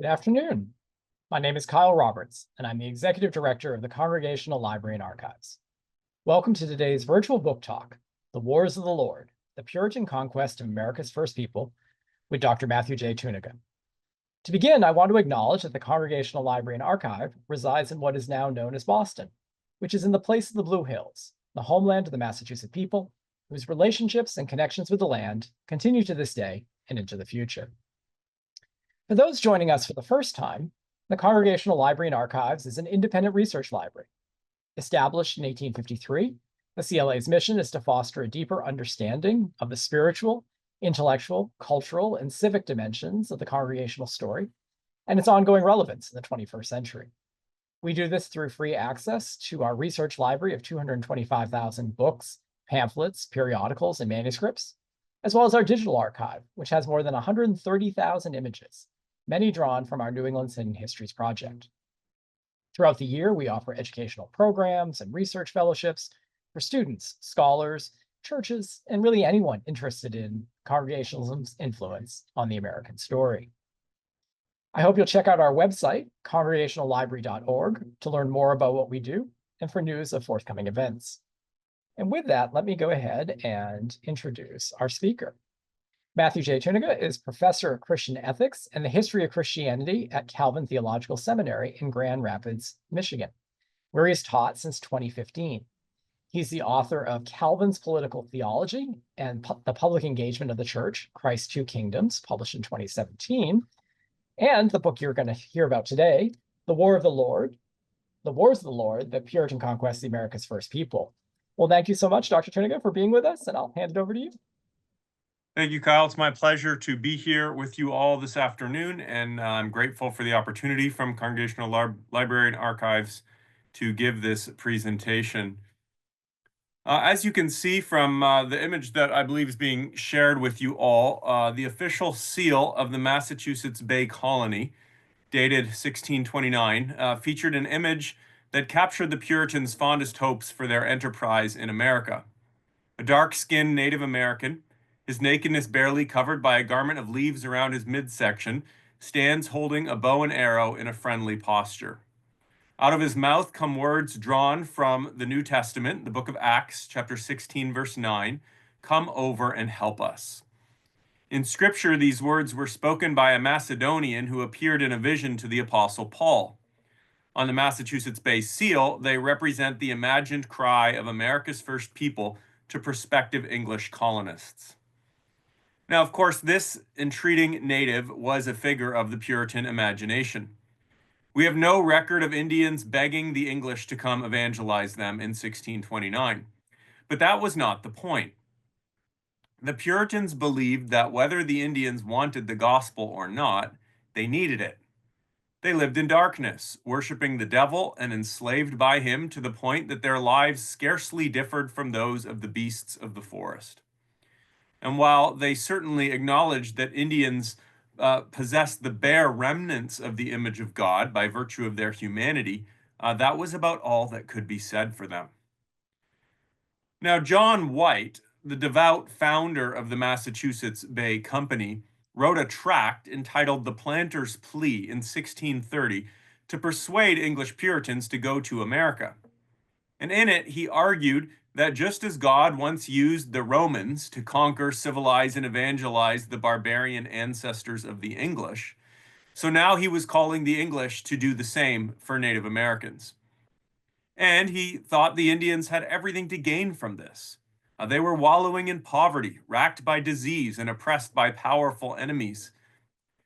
Good afternoon. My name is Kyle Roberts, and I'm the Executive Director of the Congregational Library and Archives. Welcome to today's virtual book talk, The Wars of the Lord, the Puritan Conquest of America's First People, with Dr. Matthew J. Tuininga. To begin, I want to acknowledge that the Congregational Library and Archive resides in what is now known as Boston, which is in the place of the Blue Hills, the homeland of the Massachusetts people, whose relationships and connections with the land continue to this day and into the future. For those joining us for the first time, the Congregational Library and Archives is an independent research library. Established in 1853, the CLA's mission is to foster a deeper understanding of the spiritual, intellectual, cultural, and civic dimensions of the congregational story and its ongoing relevance in the 21st century. We do this through free access to our research library of 225,000 books, pamphlets, periodicals, and manuscripts, as well as our digital archive, which has more than 130,000 images, many drawn from our New England Hidden Histories project. Throughout the year, we offer educational programs and research fellowships for students, scholars, churches, and really anyone interested in Congregationalism's influence on the American story. I hope you'll check out our website, congregationallibrary.org, to learn more about what we do and for news of forthcoming events. And with that, let me go ahead and introduce our speaker. Matthew J. Tuininga is professor of Christian ethics and the history of Christianity at Calvin Theological Seminary in Grand Rapids, Michigan, where he has taught since 2015. He's the author of Calvin's Political Theology and the Public Engagement of the Church, Christ's Two Kingdoms, published in 2017, and the book you're going to hear about today, The Wars of the Lord, the Puritan Conquest of America's First People. Well, thank you so much, Dr. Tuininga, for being with us, and I'll hand it over to you. Thank you, Kyle. It's my pleasure to be here with you all this afternoon, and I'm grateful for the opportunity from Congregational Library and Archives to give this presentation. As you can see from the image that I believe is being shared with you all, the official seal of the Massachusetts Bay Colony, dated 1629, featured an image that captured the Puritans' fondest hopes for their enterprise in America. A dark-skinned Native American, his nakedness barely covered by a garment of leaves around his midsection, stands holding a bow and arrow in a friendly posture. Out of his mouth come words drawn from the New Testament, the book of Acts, chapter 16, verse 9, "Come over and help us." In Scripture, these words were spoken by a Macedonian who appeared in a vision to the Apostle Paul. On the Massachusetts Bay seal, they represent the imagined cry of America's first people to prospective English colonists. Now, of course, this entreating native was a figure of the Puritan imagination. We have no record of Indians begging the English to come evangelize them in 1629. But that was not the point. The Puritans believed that whether the Indians wanted the gospel or not, they needed it. They lived in darkness, worshiping the devil and enslaved by him to the point that their lives scarcely differed from those of the beasts of the forest. And while they certainly acknowledged that Indians possessed the bare remnants of the image of God by virtue of their humanity, that was about all that could be said for them. Now, John White, the devout founder of the Massachusetts Bay Company, wrote a tract entitled The Planter's Plea in 1630 to persuade English Puritans to go to America. And in it, he argued that just as God once used the Romans to conquer, civilize, and evangelize the barbarian ancestors of the English, so now he was calling the English to do the same for Native Americans. And he thought the Indians had everything to gain from this. They were wallowing in poverty, racked by disease, and oppressed by powerful enemies.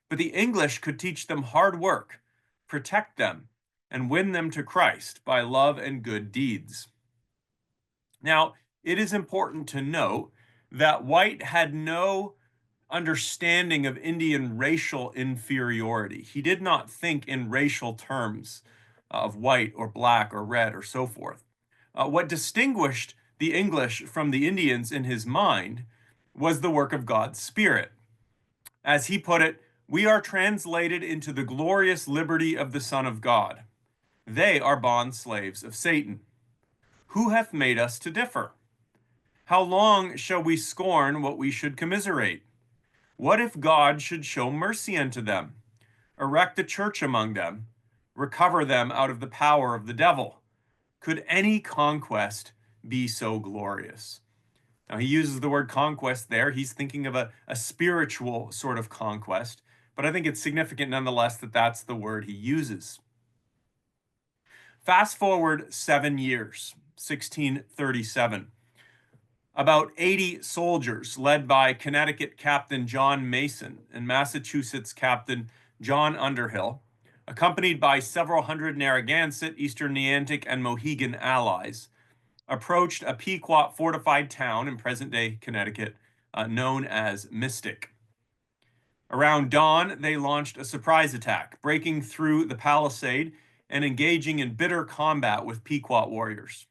But the English could teach them hard work, protect them, and win them to Christ by love and good deeds. Now, it is important to note that White had no understanding of Indian racial inferiority. He did not think in racial terms of white or black or red or so forth. What distinguished the English from the Indians in his mind was the work of God's Spirit. As he put it, "We are translated into the glorious liberty of the Son of God. They are bond slaves of Satan. Who hath made us to differ? How long shall we scorn what we should commiserate? What if God should show mercy unto them? erect a church among them, recover them out of the power of the devil. Could any conquest be so glorious? Now, he uses the word conquest there. He's thinking of a spiritual sort of conquest, but I think it's significant nonetheless that that's the word he uses. Fast forward 7 years, 1637. About 80 soldiers, led by Connecticut Captain John Mason and Massachusetts Captain John Underhill, accompanied by several hundred Narragansett, Eastern Neantic, and Mohegan allies, approached a Pequot fortified town in present-day Connecticut known as Mystic. Around dawn, they launched a surprise attack, breaking through the palisade and engaging in bitter combat with Pequot warriors.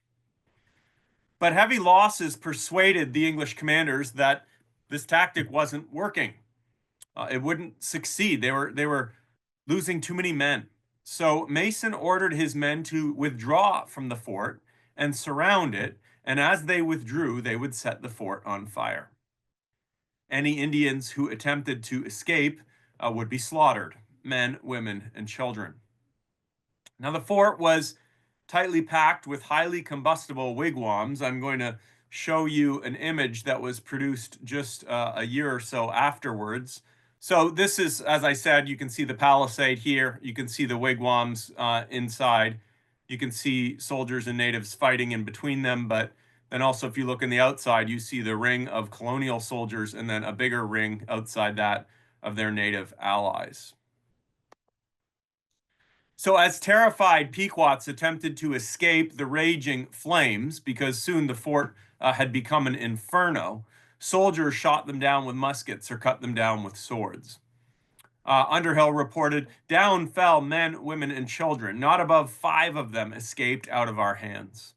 But heavy losses persuaded the English commanders that this tactic wasn't working. It wouldn't succeed. They were losing too many men. So Mason ordered his men to withdraw from the fort and surround it, and as they withdrew, they would set the fort on fire. Any Indians who attempted to escape would be slaughtered, men, women, and children. Now, the fort was tightly packed with highly combustible wigwams. I'm going to show you an image that was produced just a year or so afterwards. So this is, as I said, you can see the palisade here. You can see the wigwams inside. You can see soldiers and natives fighting in between them, but then also if you look on the outside, you see the ring of colonial soldiers and then a bigger ring outside that of their native allies. So as terrified Pequots attempted to escape the raging flames, because soon the fort had become an inferno, soldiers shot them down with muskets or cut them down with swords. Underhill reported, "Down fell men, women, and children. Not above 5 of them escaped out of our hands."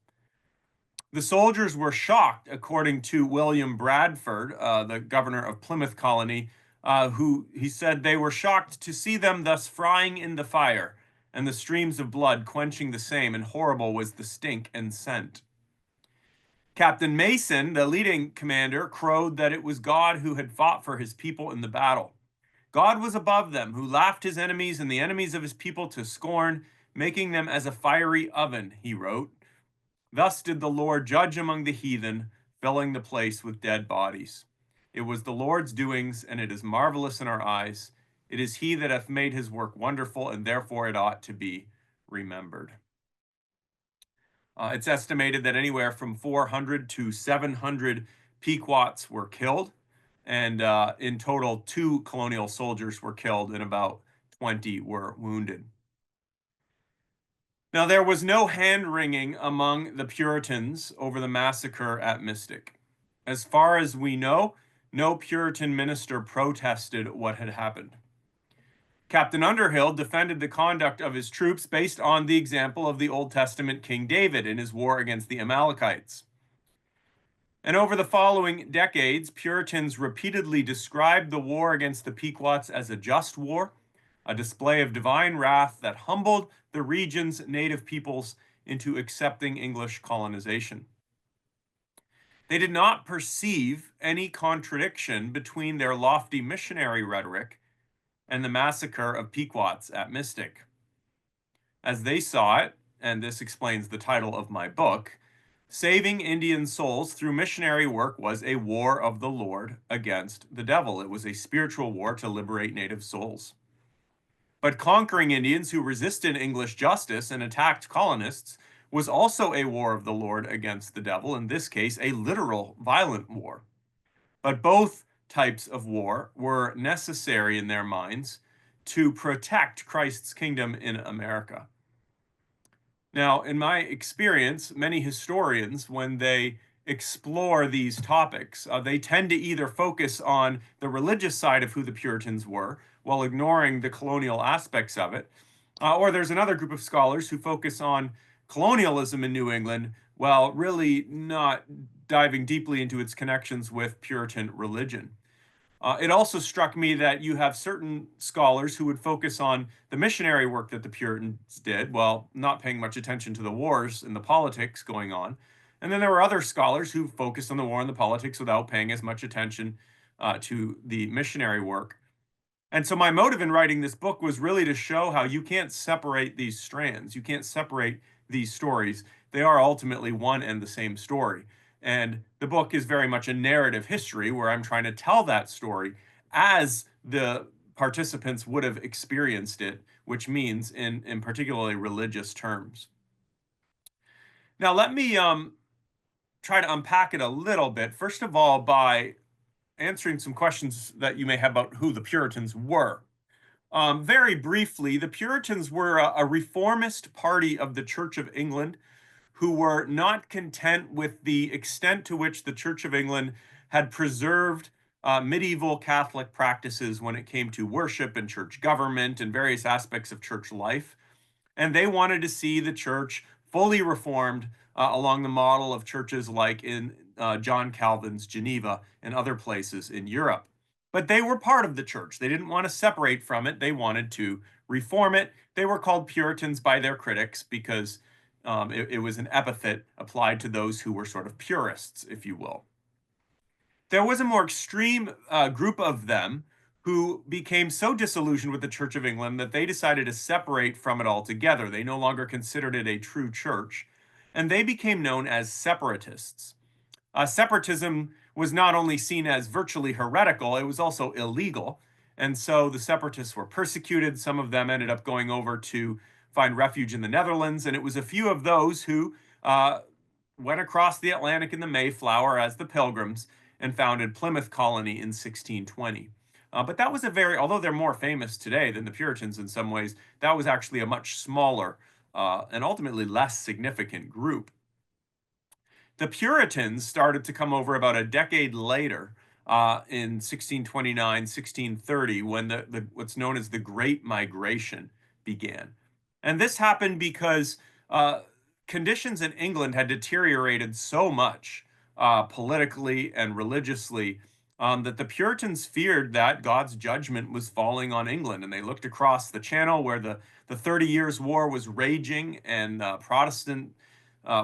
The soldiers were shocked, according to William Bradford, the governor of Plymouth Colony, who he said they were shocked to see them thus frying in the fire, and the streams of blood quenching the same, and horrible was the stink and scent. Captain Mason, the leading commander, crowed that it was God who had fought for his people in the battle. God was above them, who laughed his enemies and the enemies of his people to scorn, making them as a fiery oven, he wrote. Thus did the Lord judge among the heathen, filling the place with dead bodies. It was the Lord's doings, and it is marvelous in our eyes. It is he that hath made his work wonderful, and therefore it ought to be remembered. It's estimated that anywhere from 400 to 700 Pequots were killed, and in total, 2 colonial soldiers were killed and about 20 were wounded. Now, there was no hand-wringing among the Puritans over the massacre at Mystic. As far as we know, no Puritan minister protested what had happened. Captain Underhill defended the conduct of his troops based on the example of the Old Testament King David in his war against the Amalekites. And over the following decades, Puritans repeatedly described the war against the Pequots as a just war, a display of divine wrath that humbled the region's native peoples into accepting English colonization. They did not perceive any contradiction between their lofty missionary rhetoric and the massacre of Pequots at Mystic. As they saw it, and this explains the title of my book, saving Indian souls through missionary work was a war of the Lord against the devil. It was a spiritual war to liberate native souls. But conquering Indians who resisted English justice and attacked colonists was also a war of the Lord against the devil, in this case, a literal, violent war. But both types of war were necessary in their minds to protect Christ's kingdom in America. Now, in my experience, many historians, when they explore these topics, they tend to either focus on the religious side of who the Puritans were, while ignoring the colonial aspects of it. Or there's another group of scholars who focus on colonialism in New England, while really not diving deeply into its connections with Puritan religion. It also struck me that you have certain scholars who would focus on the missionary work that the Puritans did, while not paying much attention to the wars and the politics going on. And then there were other scholars who focused on the war and the politics without paying as much attention to the missionary work. And so my motive in writing this book was really to show how you can't separate these strands. You can't separate these stories. They are ultimately one and the same story. And the book is very much a narrative history where I'm trying to tell that story as the participants would have experienced it, which means in particularly religious terms. Now, let me try to unpack it a little bit. First of all, by answering some questions that you may have about who the Puritans were. Very briefly, the Puritans were a reformist party of the Church of England who were not content with the extent to which the Church of England had preserved medieval Catholic practices when it came to worship and church government and various aspects of church life. And they wanted to see the church fully reformed along the model of churches like in John Calvin's Geneva and other places in Europe. But they were part of the church. They didn't want to separate from it. They wanted to reform it. They were called Puritans by their critics because it was an epithet applied to those who were sort of purists, if you will. There was a more extreme group of them who became so disillusioned with the Church of England that they decided to separate from it altogether. They no longer considered it a true church, and they became known as separatists. Separatism was not only seen as virtually heretical, it was also illegal. And so the separatists were persecuted. Some of them ended up going over to find refuge in the Netherlands. And it was a few of those who went across the Atlantic in the Mayflower as the Pilgrims and founded Plymouth Colony in 1620. But that was although they're more famous today than the Puritans in some ways, that was actually a much smaller and ultimately less significant group. The Puritans started to come over about a decade later in 1629, 1630, when what's known as the Great Migration began. And this happened because conditions in England had deteriorated so much politically and religiously that the Puritans feared that God's judgment was falling on England. And they looked across the Channel where the 30 Years' War was raging and Protestant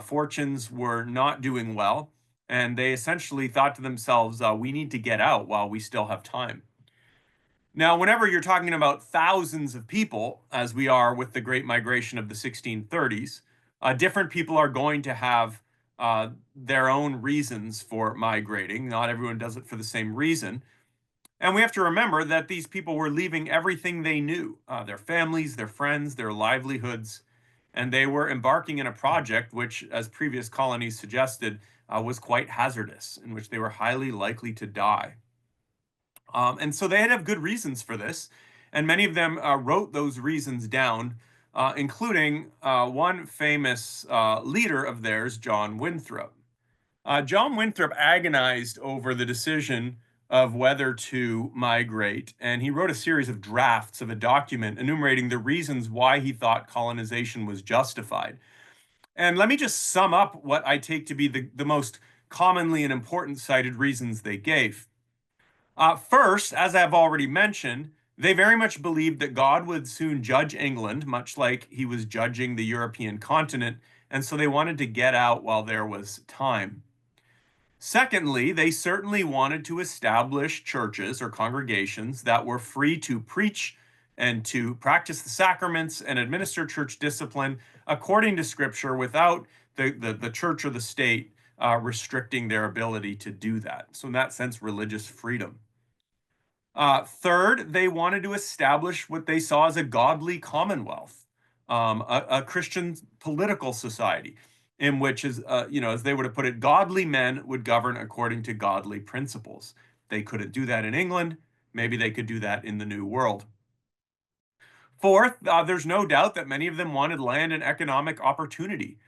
fortunes were not doing well. And they essentially thought to themselves, we need to get out while we still have time. Now, whenever you're talking about thousands of people, as we are with the Great Migration of the 1630s, different people are going to have their own reasons for migrating. Not everyone does it for the same reason. And we have to remember that these people were leaving everything they knew, their families, their friends, their livelihoods, and they were embarking in a project which, as previous colonies suggested, was quite hazardous, in which they were highly likely to die. And so they had to have good reasons for this, and many of them wrote those reasons down, including one famous leader of theirs, John Winthrop. John Winthrop agonized over the decision of whether to migrate, and he wrote a series of drafts of a document enumerating the reasons why he thought colonization was justified. And let me just sum up what I take to be the most commonly and important cited reasons they gave. First, as I've already mentioned, they very much believed that God would soon judge England, much like he was judging the European continent, and so they wanted to get out while there was time. Secondly, they certainly wanted to establish churches or congregations that were free to preach and to practice the sacraments and administer church discipline according to Scripture without the church or the state restricting their ability to do that. So, in that sense, religious freedom. Third, they wanted to establish what they saw as a godly commonwealth, a Christian political society in which, as they would have put it, godly men would govern according to godly principles. They couldn't do that in England. Maybe they could do that in the New World. Fourth, there's no doubt that many of them wanted land and economic opportunity.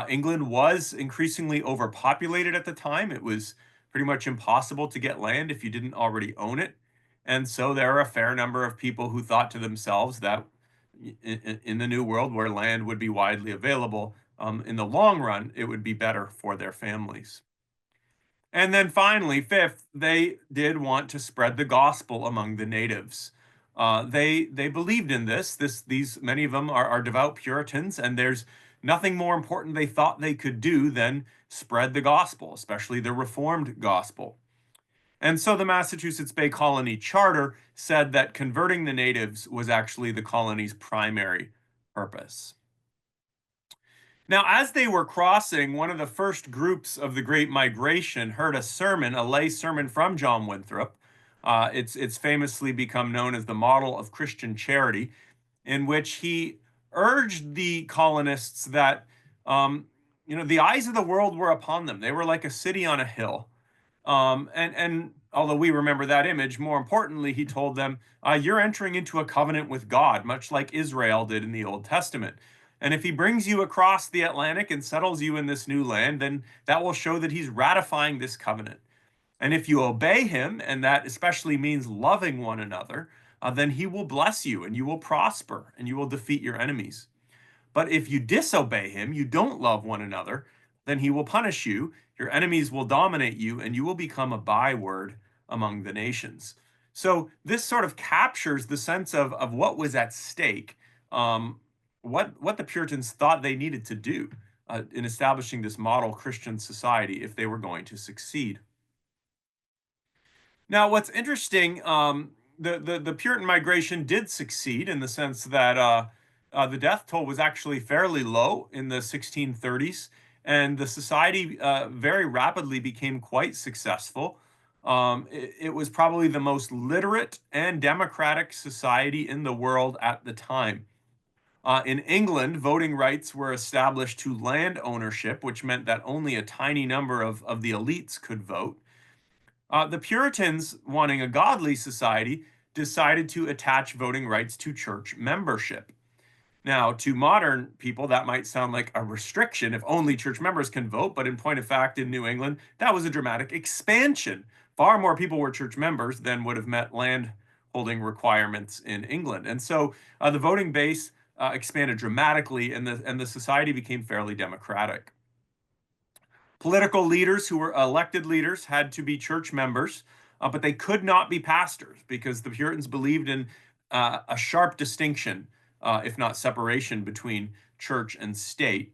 England was increasingly overpopulated at the time. It was pretty much impossible to get land if you didn't already own it. And so there are a fair number of people who thought to themselves that in the New World, where land would be widely available, in the long run, it would be better for their families. And then finally, fifth, they did want to spread the gospel among the natives. They believed in this. These many of them are devout Puritans, and there's nothing more important they thought they could do than spread the gospel, especially the Reformed gospel. And so the Massachusetts Bay Colony Charter said that converting the natives was actually the colony's primary purpose. Now, as they were crossing, one of the first groups of the Great Migration heard a sermon, a lay sermon from John Winthrop. It's famously become known as the model of Christian charity, in which he urged the colonists that, the eyes of the world were upon them. They were like a city on a hill. And although we remember that image, more importantly, he told them, you're entering into a covenant with God, much like Israel did in the Old Testament. And if he brings you across the Atlantic and settles you in this new land, then that will show that he's ratifying this covenant. And if you obey him, and that especially means loving one another, then he will bless you and you will prosper and you will defeat your enemies. But if you disobey him, you don't love one another, then he will punish you, your enemies will dominate you, and you will become a byword among the nations. So this sort of captures the sense of what was at stake, what the Puritans thought they needed to do in establishing this model Christian society if they were going to succeed. Now, what's interesting, the Puritan migration did succeed in the sense that the death toll was actually fairly low in the 1630s, and the society very rapidly became quite successful. It was probably the most literate and democratic society in the world at the time. In England, voting rights were established to land ownership, which meant that only a tiny number of the elites could vote. The Puritans, wanting a godly society, decided to attach voting rights to church membership. Now, to modern people, that might sound like a restriction if only church members can vote, but in point of fact, in New England, that was a dramatic expansion. Far more people were church members than would have met land holding requirements in England. And so the voting base expanded dramatically, and the society became fairly democratic. Political leaders who were elected leaders had to be church members, but they could not be pastors because the Puritans believed in a sharp distinction, if not separation, between church and state.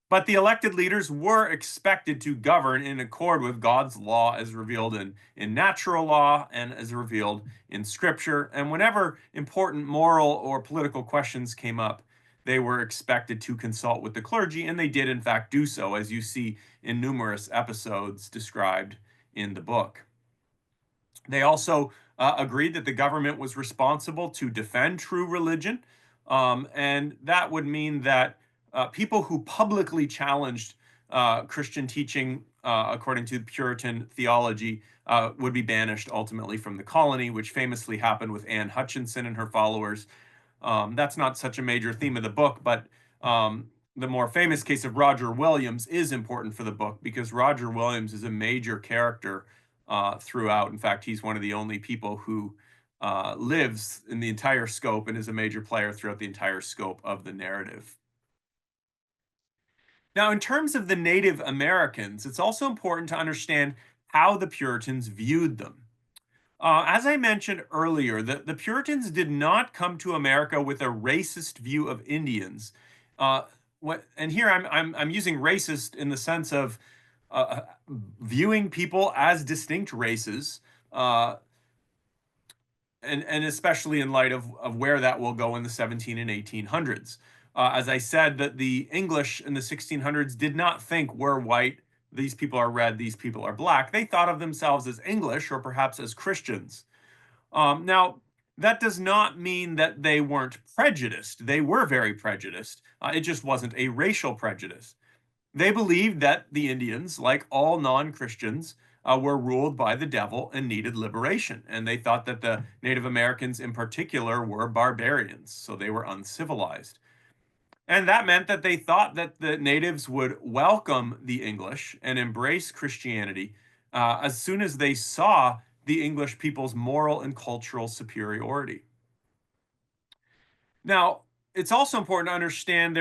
But the elected leaders were expected to govern in accord with God's law as revealed in natural law and as revealed in scripture. And whenever important moral or political questions came up, they were expected to consult with the clergy, and they did, in fact, do so, as you see in numerous episodes described in the book. They also agreed that the government was responsible to defend true religion, and that would mean that people who publicly challenged Christian teaching, according to Puritan theology, would be banished ultimately from the colony, which famously happened with Anne Hutchinson and her followers. That's not such a major theme of the book, but the more famous case of Roger Williams is important for the book because Roger Williams is a major character throughout. In fact, he's one of the only people who lives in the entire scope and is a major player throughout the entire scope of the narrative. Now, in terms of the Native Americans, it's also important to understand how the Puritans viewed them. As I mentioned earlier, the Puritans did not come to America with a racist view of Indians. And here I'm using racist in the sense of viewing people as distinct races, and especially in light of where that will go in the 17 and 1800s. As I said, that the English in the 1600s did not think we're white, these people are red, these people are black. They thought of themselves as English or perhaps as Christians. Now, that does not mean that they weren't prejudiced. They were very prejudiced. It just wasn't a racial prejudice. They believed that the Indians, like all non-Christians, were ruled by the devil and needed liberation. And they thought that the Native Americans in particular were barbarians, so they were uncivilized. And that meant that they thought that the natives would welcome the English and embrace Christianity as soon as they saw the English people's moral and cultural superiority. Now, it's also important to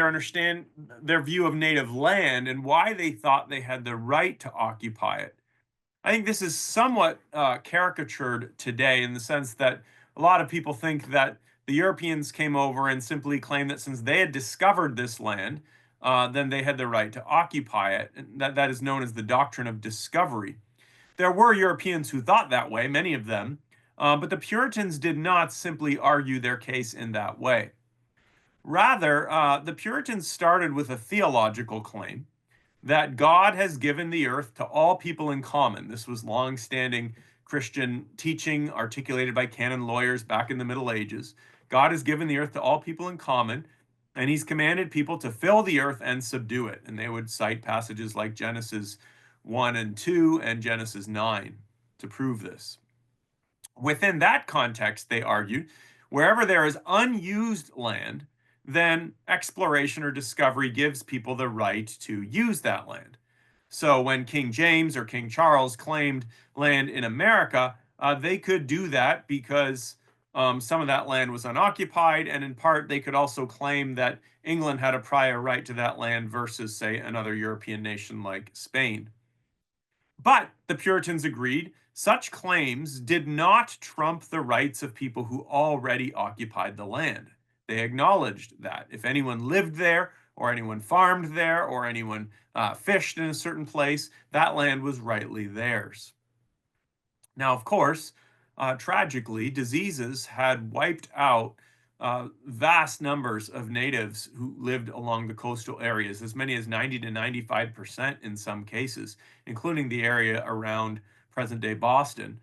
understand their view of native land and why they thought they had the right to occupy it. I think this is somewhat caricatured today in the sense that a lot of people think that the Europeans came over and simply claimed that since they had discovered this land, then they had the right to occupy it. And that is known as the doctrine of discovery. There were Europeans who thought that way, many of them, but the Puritans did not simply argue their case in that way. Rather, the Puritans started with a theological claim that God has given the earth to all people in common. This was long-standing Christian teaching articulated by canon lawyers back in the Middle Ages. God has given the earth to all people in common, and he's commanded people to fill the earth and subdue it. And they would cite passages like Genesis 1 and 2 and Genesis 9 to prove this. Within that context, they argued, wherever there is unused land, then exploration or discovery gives people the right to use that land. So when King James or King Charles claimed land in America, they could do that because some of that land was unoccupied, and in part they could also claim that England had a prior right to that land versus, say, another European nation like Spain. But the Puritans agreed such claims did not trump the rights of people who already occupied the land. They acknowledged that if anyone lived there, or anyone farmed there, or anyone fished in a certain place, that land was rightly theirs. Now, of course, tragically, diseases had wiped out vast numbers of natives who lived along the coastal areas, as many as 90 to 95% in some cases, including the area around present-day Boston.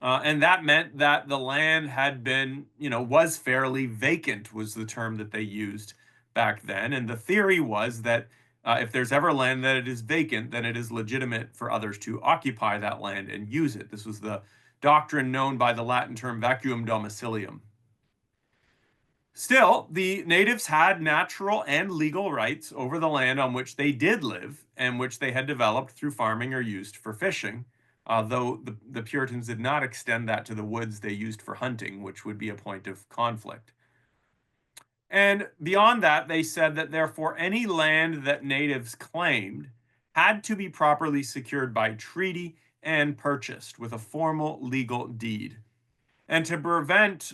And that meant that the land had been, was fairly vacant, was the term that they used back then. And the theory was that if there's ever land that it is vacant, then it is legitimate for others to occupy that land and use it. This was the doctrine known by the Latin term vacuum domicilium. Still, the natives had natural and legal rights over the land on which they did live and which they had developed through farming or used for fishing, though the Puritans did not extend that to the woods they used for hunting, which would be a point of conflict. And beyond that, they said that therefore any land that natives claimed had to be properly secured by treaty and purchased with a formal legal deed. And to prevent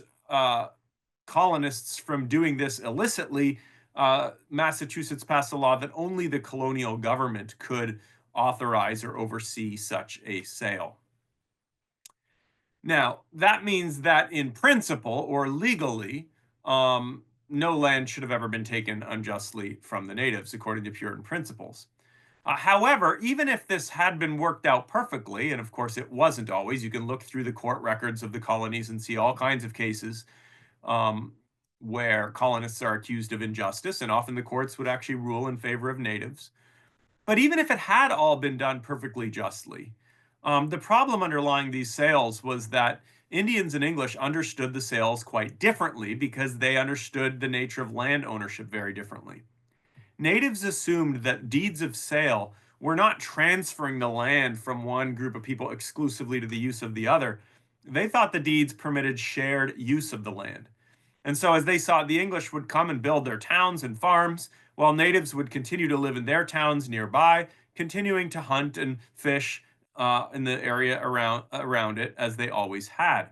colonists from doing this illicitly, Massachusetts passed a law that only the colonial government could authorize or oversee such a sale. Now, that means that in principle or legally, no land should have ever been taken unjustly from the natives, according to Puritan principles. However, even if this had been worked out perfectly, and of course it wasn't always, you can look through the court records of the colonies and see all kinds of cases where colonists are accused of injustice, and often the courts would actually rule in favor of natives. But even if it had all been done perfectly justly, the problem underlying these sales was that Indians and English understood the sales quite differently because they understood the nature of land ownership very differently. Natives assumed that deeds of sale were not transferring the land from one group of people exclusively to the use of the other. They thought the deeds permitted shared use of the land. And so as they saw, the English would come and build their towns and farms, while natives would continue to live in their towns nearby, continuing to hunt and fish in the area around it as they always had.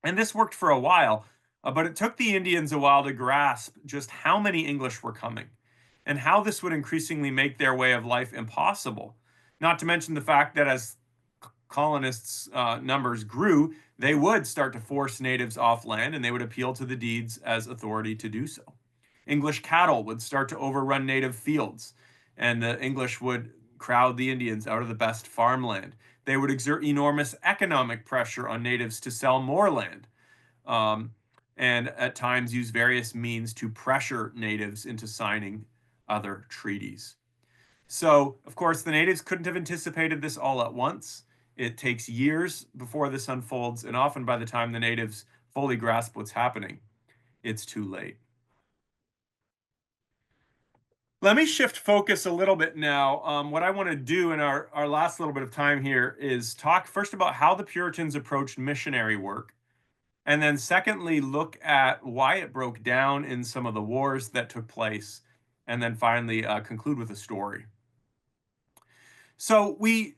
And this worked for a while, but it took the Indians a while to grasp just how many English were coming and how this would increasingly make their way of life impossible. Not to mention the fact that as colonists' numbers grew, they would start to force natives off land and they would appeal to the deeds as authority to do so. English cattle would start to overrun native fields, and the English would crowd the Indians out of the best farmland. They would exert enormous economic pressure on natives to sell more land, and at times use various means to pressure natives into signing other treaties. So, of course, the natives couldn't have anticipated this all at once. It takes years before this unfolds, and often by the time the natives fully grasp what's happening, it's too late. Let me shift focus a little bit now. What I want to do in our last little bit of time here is talk first about how the Puritans approached missionary work, and then secondly, look at why it broke down in some of the wars that took place, and then finally conclude with a story. So we,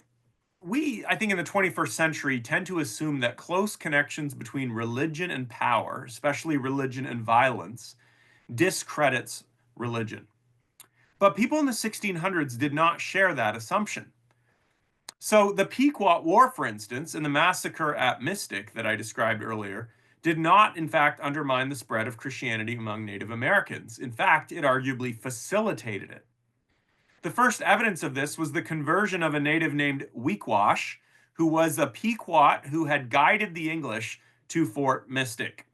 I think in the 21st century, tend to assume that close connections between religion and power, especially religion and violence, discredits religion. But people in the 1600s did not share that assumption. So the Pequot War, for instance, and the massacre at Mystic that I described earlier, did not, in fact, undermine the spread of Christianity among Native Americans. In fact, it arguably facilitated it. The first evidence of this was the conversion of a native named Weekwash, who was a Pequot who had guided the English to Fort Mystic.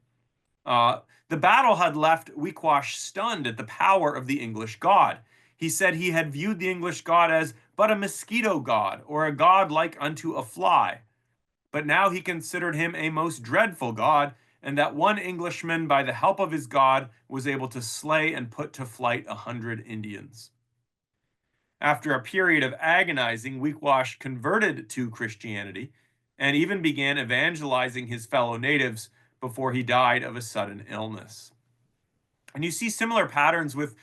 The battle had left Weekwash stunned at the power of the English god. He said he had viewed the English god as but a mosquito god, or a god like unto a fly. But now he considered him a most dreadful god, and that one Englishman, by the help of his god, was able to slay and put to flight 100 Indians. After a period of agonizing, Weekwash converted to Christianity and even began evangelizing his fellow natives before he died of a sudden illness. And you see similar patterns with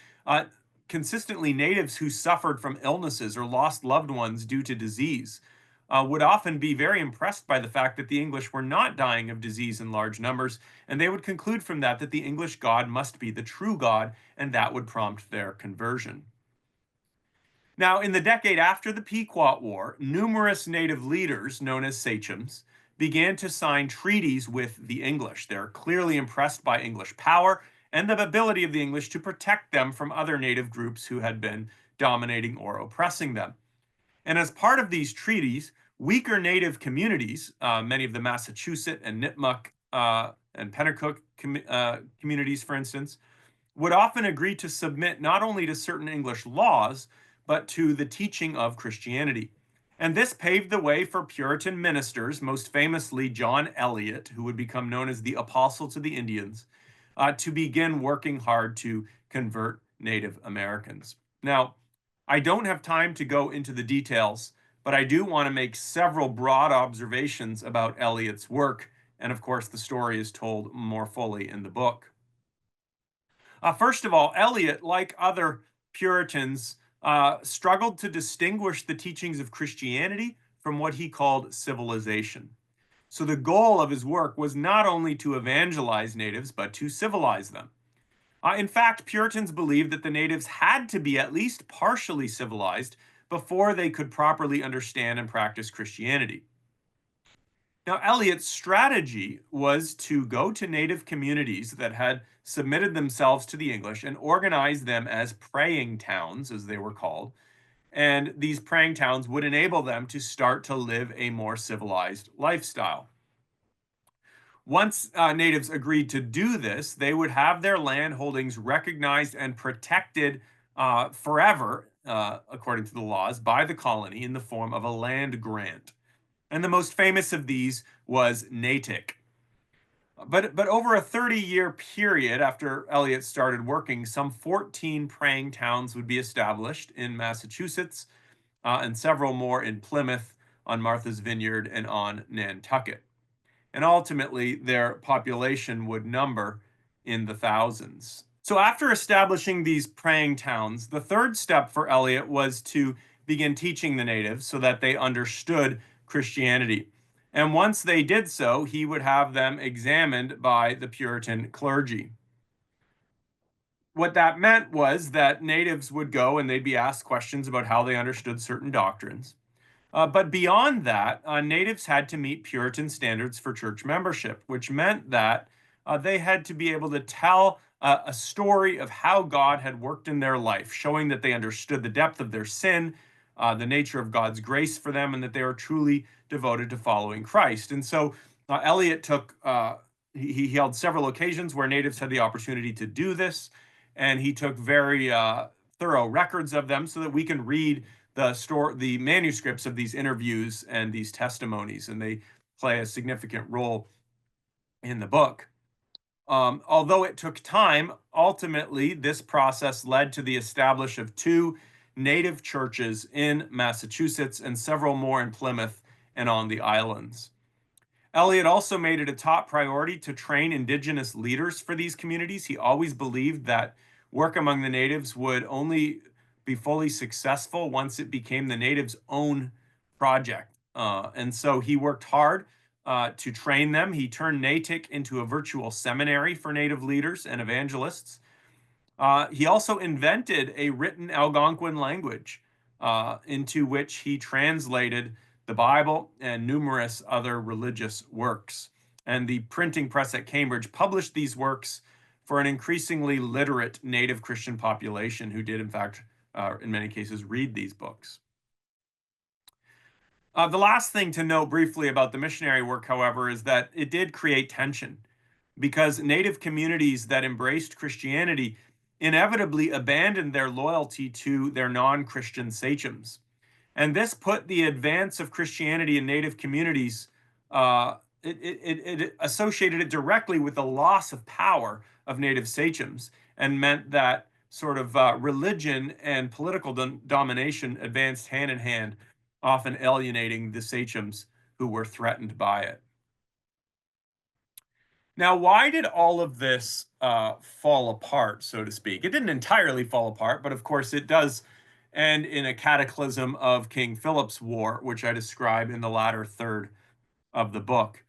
consistently natives who suffered from illnesses or lost loved ones due to disease. Would often be very impressed by the fact that the English were not dying of disease in large numbers, and they would conclude from that that the English God must be the true God, and that would prompt their conversion. Now, in the decade after the Pequot War, numerous native leaders, known as sachems, began to sign treaties with the English. They're clearly impressed by English power and the ability of the English to protect them from other native groups who had been dominating or oppressing them. And as part of these treaties, weaker native communities, many of the Massachusetts and Nipmuc and Pennacook communities, for instance, would often agree to submit not only to certain English laws, but to the teaching of Christianity. And this paved the way for Puritan ministers, most famously John Eliot, who would become known as the Apostle to the Indians, to begin working hard to convert Native Americans. Now, I don't have time to go into the details, but I do want to make several broad observations about Eliot's work, and of course, the story is told more fully in the book. First of all, Eliot, like other Puritans, struggled to distinguish the teachings of Christianity from what he called civilization. So the goal of his work was not only to evangelize natives, but to civilize them. In fact, Puritans believed that the natives had to be at least partially civilized before they could properly understand and practice Christianity. Now, Eliot's strategy was to go to native communities that had submitted themselves to the English and organize them as praying towns, as they were called. And these praying towns would enable them to start to live a more civilized lifestyle. Once natives agreed to do this, they would have their land holdings recognized and protected forever, according to the laws, by the colony in the form of a land grant. And the most famous of these was Natick. But over a 30-year period after Eliot started working, some 14 praying towns would be established in Massachusetts and several more in Plymouth, on Martha's Vineyard, and on Nantucket. And ultimately, their population would number in the thousands. So after establishing these praying towns, the third step for Eliot was to begin teaching the natives so that they understood Christianity. And once they did so, he would have them examined by the Puritan clergy. What that meant was that natives would go and they'd be asked questions about how they understood certain doctrines. But beyond that, natives had to meet Puritan standards for church membership, which meant that they had to be able to tell a story of how God had worked in their life, showing that they understood the depth of their sin, the nature of God's grace for them, and that they are truly devoted to following Christ. And so Eliot he held several occasions where natives had the opportunity to do this, and he took very thorough records of them so that we can read the manuscripts of these interviews and these testimonies, and they play a significant role in the book. Although it took time, ultimately this process led to the establishment of 2 native churches in Massachusetts and several more in Plymouth and on the islands. Eliot also made it a top priority to train Indigenous leaders for these communities. He always believed that work among the natives would only be fully successful once it became the natives' own project. And so he worked hard to train them. He turned Natick into a virtual seminary for native leaders and evangelists. He also invented a written Algonquin language into which he translated the Bible, and numerous other religious works. And the printing press at Cambridge published these works for an increasingly literate native Christian population who did, in fact, in many cases, read these books. The last thing to note briefly about the missionary work, however, is that it did create tension because native communities that embraced Christianity inevitably abandoned their loyalty to their non-Christian sachems. And this put the advance of Christianity in native communities, it associated it directly with the loss of power of native sachems and meant that sort of religion and political domination advanced hand in hand, often alienating the sachems who were threatened by it. Now, why did all of this fall apart, so to speak? It didn't entirely fall apart, but of course it does end in a cataclysm of King Philip's War, which I describe in the latter third of the book.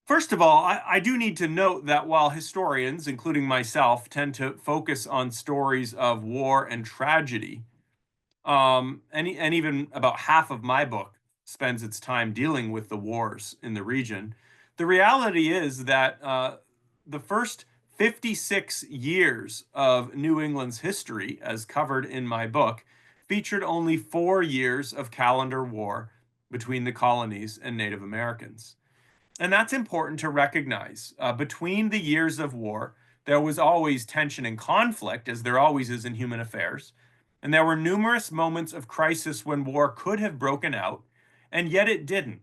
First of all, I do need to note that while historians, including myself, tend to focus on stories of war and tragedy, and even about half of my book spends its time dealing with the wars in the region, the reality is that the first 56 years of New England's history, as covered in my book, featured only 4 years of calendar war between the colonies and Native Americans. And that's important to recognize. Between the years of war, there was always tension and conflict, as there always is in human affairs. And there were numerous moments of crisis when war could have broken out, and yet it didn't.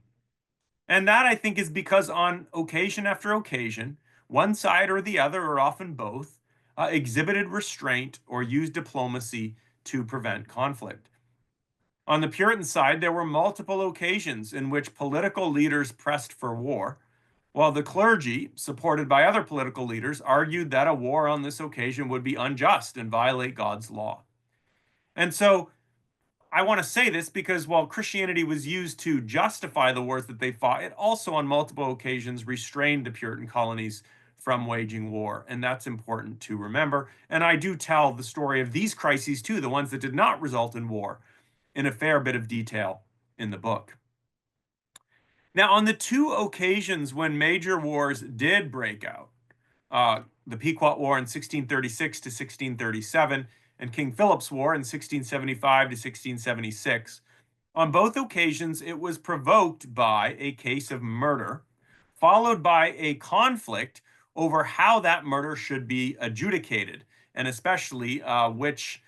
And that, I think, is because on occasion after occasion, one side or the other, or often both, exhibited restraint or used diplomacy to prevent conflict. On the Puritan side, there were multiple occasions in which political leaders pressed for war, while the clergy, supported by other political leaders, argued that a war on this occasion would be unjust and violate God's law. And so I want to say this because while Christianity was used to justify the wars that they fought, it also on multiple occasions restrained the Puritan colonies from waging war. And that's important to remember. And I do tell the story of these crises too, the ones that did not result in war, in a fair bit of detail in the book. Now, on the two occasions when major wars did break out, the Pequot War in 1636 to 1637, and King Philip's War in 1675 to 1676. On both occasions, it was provoked by a case of murder, followed by a conflict over how that murder should be adjudicated, and especially which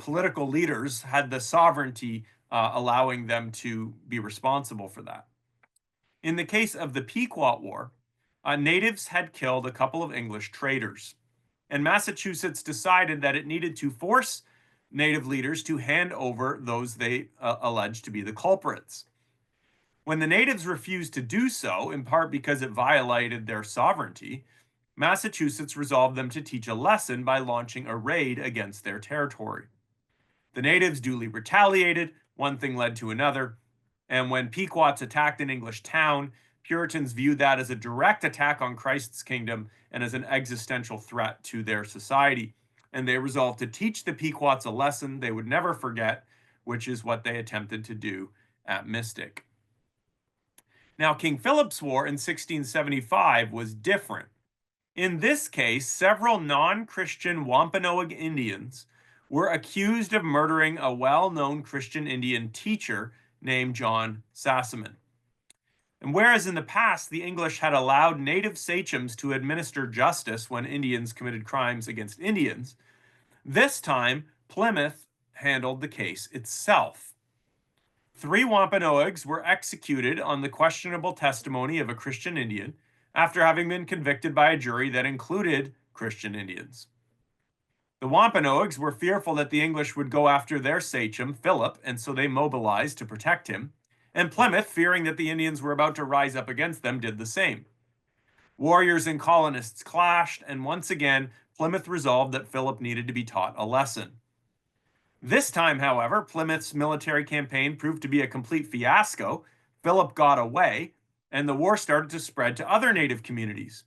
political leaders had the sovereignty allowing them to be responsible for that. In the case of the Pequot War, natives had killed a couple of English traders, and Massachusetts decided that it needed to force native leaders to hand over those they alleged to be the culprits. When the natives refused to do so, in part because it violated their sovereignty, Massachusetts resolved them to teach a lesson by launching a raid against their territory. The natives duly retaliated, one thing led to another, and when Pequots attacked an English town, Puritans viewed that as a direct attack on Christ's kingdom and as an existential threat to their society. And they resolved to teach the Pequots a lesson they would never forget, which is what they attempted to do at Mystic. Now, King Philip's War in 1675 was different. In this case, several non-Christian Wampanoag Indians were accused of murdering a well-known Christian Indian teacher named John Sassaman. And whereas in the past the English had allowed native sachems to administer justice when Indians committed crimes against Indians, this time Plymouth handled the case itself. 3 Wampanoags were executed on the questionable testimony of a Christian Indian after having been convicted by a jury that included Christian Indians. The Wampanoags were fearful that the English would go after their sachem, Philip, and so they mobilized to protect him. And Plymouth, fearing that the Indians were about to rise up against them, did the same. Warriors and colonists clashed, and once again, Plymouth resolved that Philip needed to be taught a lesson. This time, however, Plymouth's military campaign proved to be a complete fiasco. Philip got away, and the war started to spread to other native communities.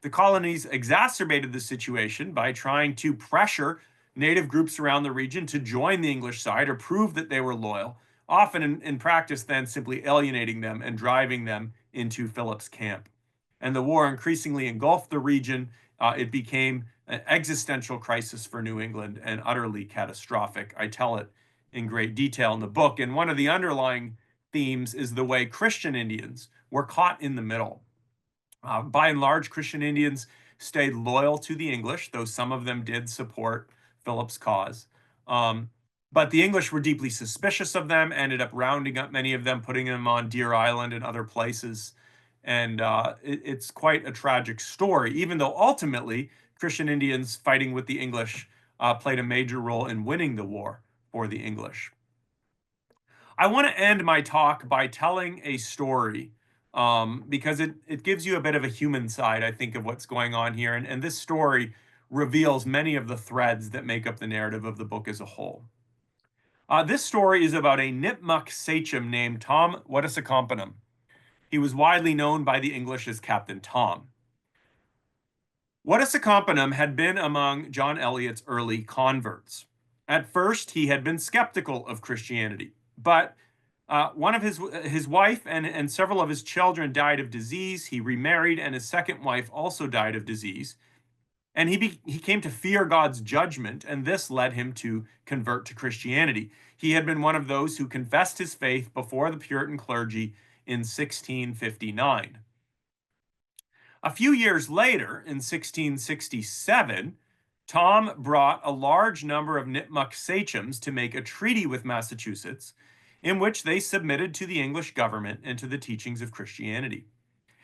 The colonies exacerbated the situation by trying to pressure native groups around the region to join the English side or prove that they were loyal, often in practice then simply alienating them and driving them into Philip's camp. And the war increasingly engulfed the region. It became an existential crisis for New England and utterly catastrophic. I tell it in great detail in the book. And one of the underlying themes is the way Christian Indians were caught in the middle. By and large, Christian Indians stayed loyal to the English, though some of them did support Philip's cause. But the English were deeply suspicious of them, ended up rounding up many of them, putting them on Deer Island and other places. And it's quite a tragic story, even though ultimately Christian Indians fighting with the English played a major role in winning the war for the English. I want to end my talk by telling a story because it gives you a bit of a human side, I think, of what's going on here. And this story reveals many of the threads that make up the narrative of the book as a whole. This story is about a Nipmuc sachem named Tom Wuttusacomponum. He was widely known by the English as Captain Tom. Wuttusacomponum had been among John Eliot's early converts. At first, he had been skeptical of Christianity, but one of his wife and several of his children died of disease. He remarried, and his second wife also died of disease. And he came to fear God's judgment, and this led him to convert to Christianity. He had been one of those who confessed his faith before the Puritan clergy in 1659. A few years later, in 1667, Tom brought a large number of Nipmuc sachems to make a treaty with Massachusetts, in which they submitted to the English government and to the teachings of Christianity.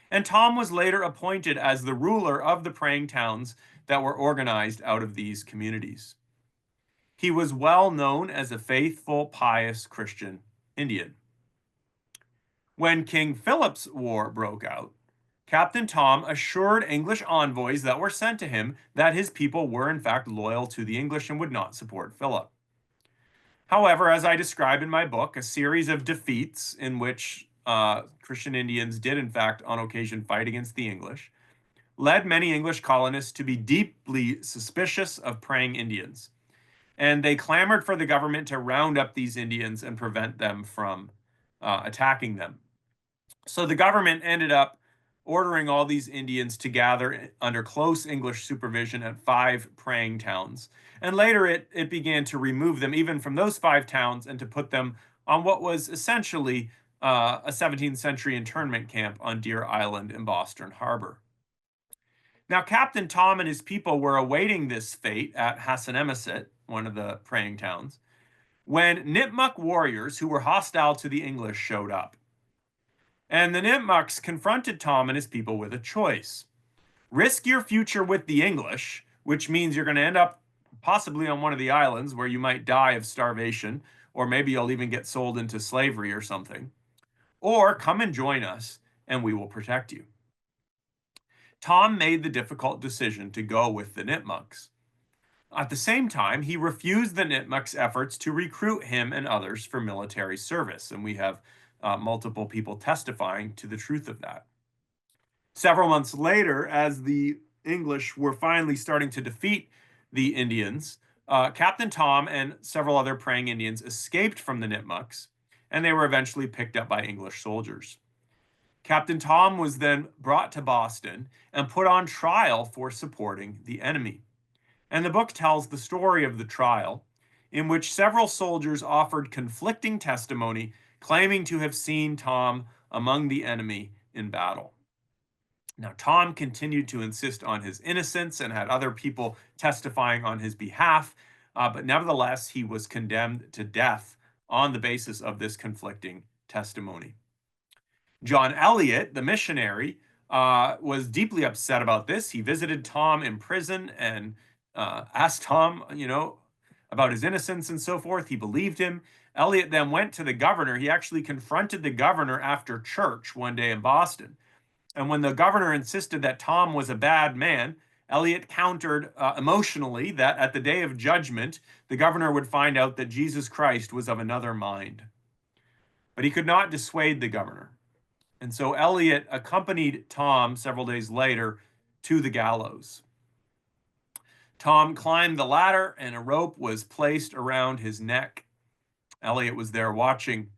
And Tom was later appointed as the ruler of the praying towns that were organized out of these communities. He was well known as a faithful, pious Christian Indian. When King Philip's War broke out, Captain Tom assured English envoys that were sent to him that his people were in fact loyal to the English and would not support Philip. However, as I describe in my book, a series of defeats in which Christian Indians did in fact on occasion fight against the English led many English colonists to be deeply suspicious of praying Indians. And they clamored for the government to round up these Indians and prevent them from attacking them. So the government ended up ordering all these Indians to gather under close English supervision at 5 praying towns. And later it began to remove them even from those 5 towns and to put them on what was essentially a 17th century internment camp on Deer Island in Boston Harbor. Now, Captain Tom and his people were awaiting this fate at Hassanemisett, one of the praying towns, when Nipmuc warriors who were hostile to the English showed up. And the Nipmucs confronted Tom and his people with a choice. Risk your future with the English, which means you're going to end up possibly on one of the islands where you might die of starvation, or maybe you'll even get sold into slavery or something. Or come and join us, and we will protect you. Tom made the difficult decision to go with the Nipmucs. At the same time, he refused the Nipmucs' efforts to recruit him and others for military service, and we have multiple people testifying to the truth of that. Several months later, as the English were finally starting to defeat the Indians, Captain Tom and several other praying Indians escaped from the Nipmucs, and they were eventually picked up by English soldiers. Captain Tom was then brought to Boston and put on trial for supporting the enemy. And the book tells the story of the trial, in which several soldiers offered conflicting testimony, claiming to have seen Tom among the enemy in battle. Now, Tom continued to insist on his innocence and had other people testifying on his behalf, but nevertheless, he was condemned to death on the basis of this conflicting testimony. John Eliot, the missionary, was deeply upset about this. He visited Tom in prison and asked Tom, about his innocence and so forth. He believed him. Eliot then went to the governor. He actually confronted the governor after church one day in Boston. And when the governor insisted that Tom was a bad man, Eliot countered emotionally that at the day of judgment, the governor would find out that Jesus Christ was of another mind. But he could not dissuade the governor. And so Eliot accompanied Tom several days later to the gallows. Tom climbed the ladder and a rope was placed around his neck. Eliot was there watching.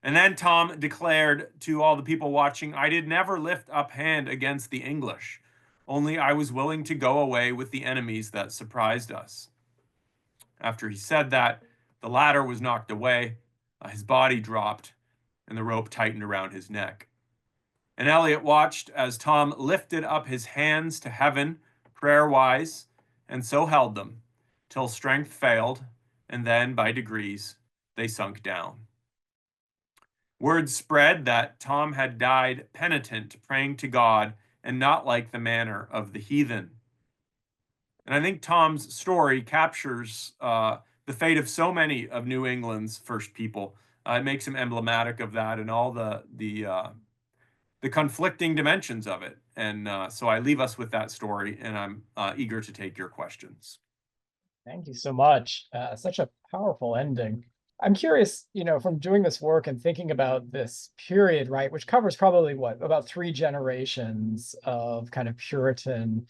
And then Tom declared to all the people watching, I did never lift up hand against the English, only I was willing to go away with the enemies that surprised us. After he said that, the ladder was knocked away, his body dropped, and the rope tightened around his neck. And Eliot watched as Tom lifted up his hands to heaven, prayer-wise, and so held them, till strength failed, and then, by degrees, they sunk down. Word spread that Tom had died penitent, praying to God, and not like the manner of the heathen. And I think Tom's story captures the fate of so many of New England's first people. It makes him emblematic of that and all the conflicting dimensions of it. And so I leave us with that story, and I'm eager to take your questions. Thank you so much. Such a powerful ending. I'm curious, from doing this work and thinking about this period, right, which covers probably about 3 generations of kind of Puritan,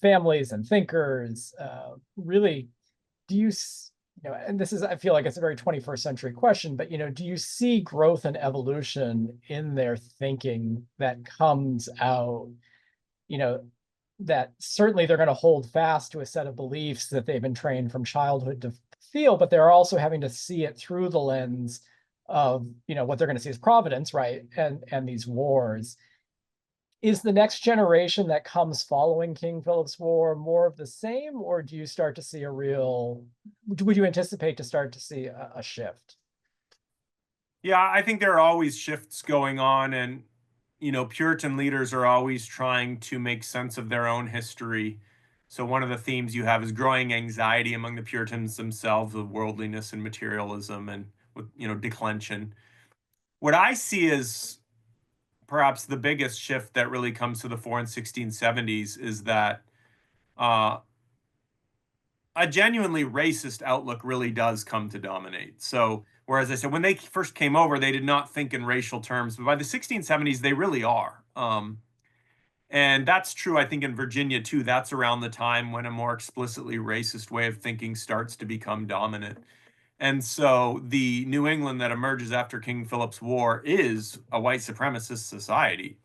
families and thinkers. Really, do you, and this is, I feel like it's a very 21st century question, but, do you see growth and evolution in their thinking that comes out, that certainly they're going to hold fast to a set of beliefs that they've been trained from childhood to feel, but they're also having to see it through the lens of, what they're going to see as providence, right? And these wars. Is the next generation that comes following King Philip's War more of the same, or do you start to see would you anticipate to start to see a shift? Yeah, I think there are always shifts going on, and Puritan leaders are always trying to make sense of their own history. So one of the themes you have is growing anxiety among the Puritans themselves with worldliness and materialism and with, declension. What I see is perhaps the biggest shift that really comes to the fore in 1670s is that a genuinely racist outlook really does come to dominate. So, whereas I said, when they first came over, they did not think in racial terms, but by the 1670s, they really are. And that's true, I think, in Virginia, too. That's around the time when a more explicitly racist way of thinking starts to become dominant. And so the New England that emerges after King Philip's War is a white supremacist society.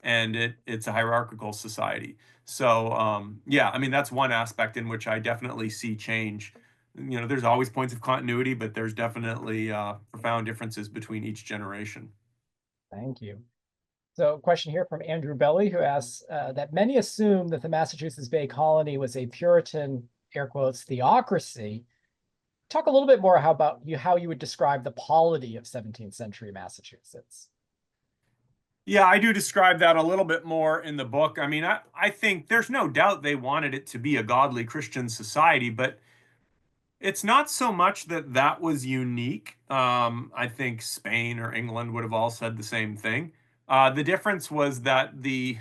And it's a hierarchical society. So yeah, I mean, that's one aspect in which I definitely see change. There's always points of continuity, but there's definitely profound differences between each generation. Thank you. So a question here from Andrew Belly, who asks that many assume that the Massachusetts Bay Colony was a Puritan, air quotes, theocracy. Talk a little bit more how you would describe the polity of 17th century Massachusetts. Yeah, I do describe that a little bit more in the book. I mean, I think there's no doubt they wanted it to be a godly Christian society, but it's not so much that that was unique. I think Spain or England would have all said the same thing. The difference was that the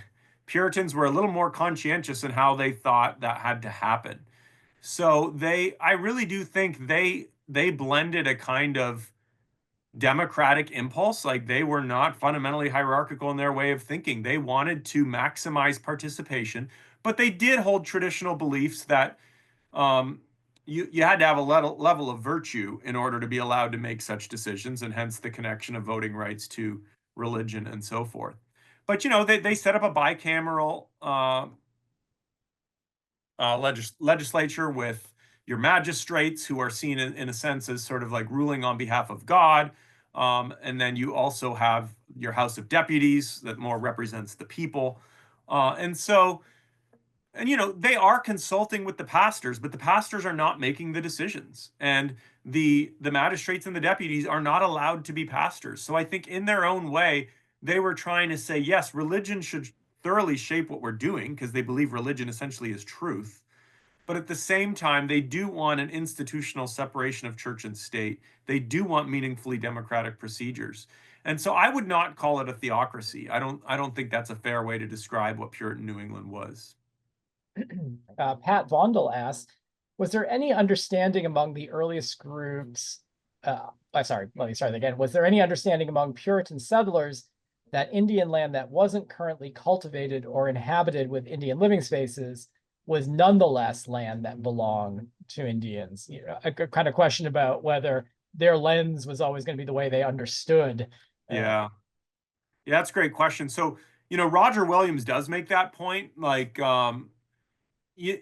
Puritans were a little more conscientious in how they thought that had to happen. So I really do think they blended a kind of democratic impulse. Like, they were not fundamentally hierarchical in their way of thinking. They wanted to maximize participation, but they did hold traditional beliefs that you had to have a level of virtue in order to be allowed to make such decisions, and hence the connection of voting rights to religion and so forth. But they set up a bicameral legislature with your magistrates, who are seen in a sense as sort of like ruling on behalf of God. And then you also have your House of Deputies that more represents the people. And they are consulting with the pastors, but the pastors are not making the decisions. And the magistrates and the deputies are not allowed to be pastors. So I think in their own way, they were trying to say, yes, religion should thoroughly shape what we're doing, because they believe religion essentially is truth. But at the same time, they do want an institutional separation of church and state. They do want meaningfully democratic procedures. And so I would not call it a theocracy. I don't think that's a fair way to describe what Puritan New England was. Pat Vondel asks, was there any understanding among the earliest groups, sorry, let me start again. Was there any understanding among Puritan settlers that Indian land that wasn't currently cultivated or inhabited with Indian living spaces was nonetheless land that belonged to Indians. A kind of question about whether their lens was always going to be the way they understood. Yeah. Yeah, that's a great question. So, Roger Williams does make that point. Like, you,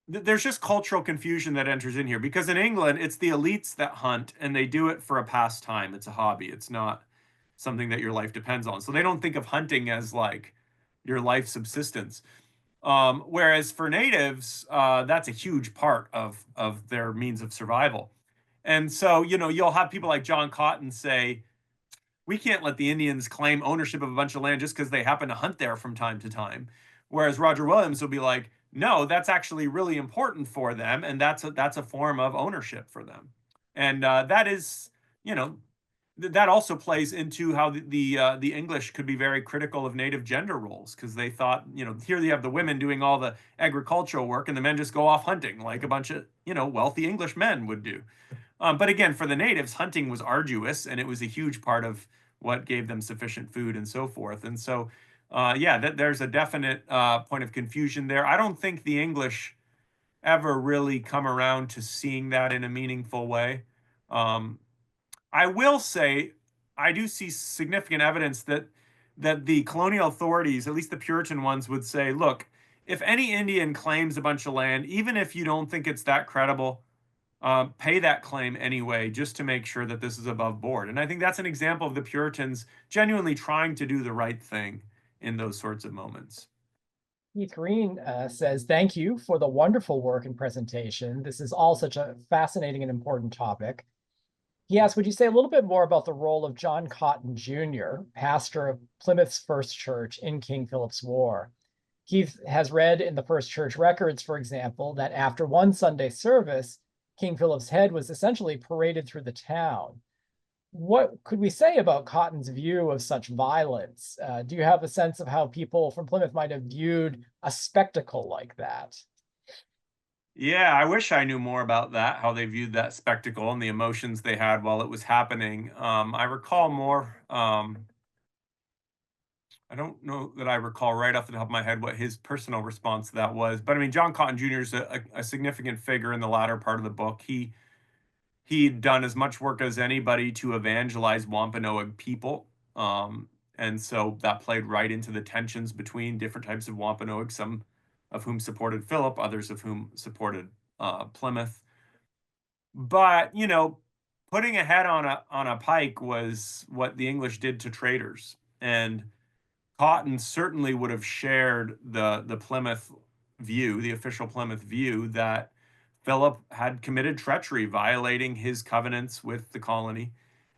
there's just cultural confusion that enters in here because in England, it's the elites that hunt and they do it for a pastime. It's a hobby. It's not something that your life depends on. So they don't think of hunting as like your life subsistence. Whereas for natives, that's a huge part of their means of survival. And so, you'll have people like John Cotton say, we can't let the Indians claim ownership of a bunch of land just because they happen to hunt there from time to time. Whereas Roger Williams will be like, no, that's actually really important for them, and that's a form of ownership for them. And that is, that also plays into how the English could be very critical of native gender roles because they thought, here you have the women doing all the agricultural work and the men just go off hunting like a bunch of, wealthy English men would do. But again, for the natives, hunting was arduous and it was a huge part of what gave them sufficient food and so forth. And so, yeah, there's a definite point of confusion there. I don't think the English ever really come around to seeing that in a meaningful way. I will say, I do see significant evidence that the colonial authorities, at least the Puritan ones, would say, look, if any Indian claims a bunch of land, even if you don't think it's that credible, pay that claim anyway, just to make sure that this is above board. And I think that's an example of the Puritans genuinely trying to do the right thing in those sorts of moments. Keith Green says, thank you for the wonderful work and presentation. This is all such a fascinating and important topic. He asks, would you say a little bit more about the role of John Cotton Jr., pastor of Plymouth's First Church in King Philip's War? Keith has read in the First Church records, for example, that after one Sunday service, King Philip's head was essentially paraded through the town. What could we say about Cotton's view of such violence? Do you have a sense of how people from Plymouth might have viewed a spectacle like that? Yeah, I wish I knew more about that, how they viewed that spectacle and the emotions they had while it was happening. I recall more. I don't know that I recall right off the top of my head what his personal response to that was, but I mean, John Cotton Jr. is a significant figure in the latter part of the book. He'd done as much work as anybody to evangelize Wampanoag people. And so that played right into the tensions between different types of Wampanoag, some of whom supported Philip, others of whom supported Plymouth. But, putting a head on a pike was what the English did to traders. And Cotton certainly would have shared the Plymouth view, the official Plymouth view, that Philip had committed treachery, violating his covenants with the colony.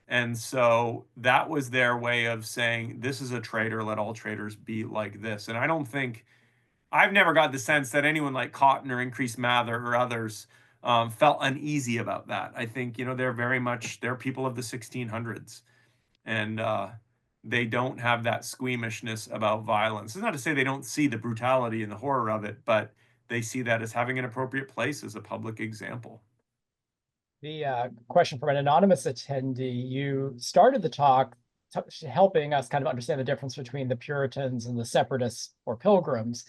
And so that was their way of saying, this is a traitor, let all traitors be like this. And I've never got the sense that anyone like Cotton or Increase Mather or others felt uneasy about that. I think, they're people of the 1600s. And they don't have that squeamishness about violence. It's not to say they don't see the brutality and the horror of it, but they see that as having an appropriate place as a public example. The question from an anonymous attendee, you started the talk helping us kind of understand the difference between the Puritans and the separatists or Pilgrims.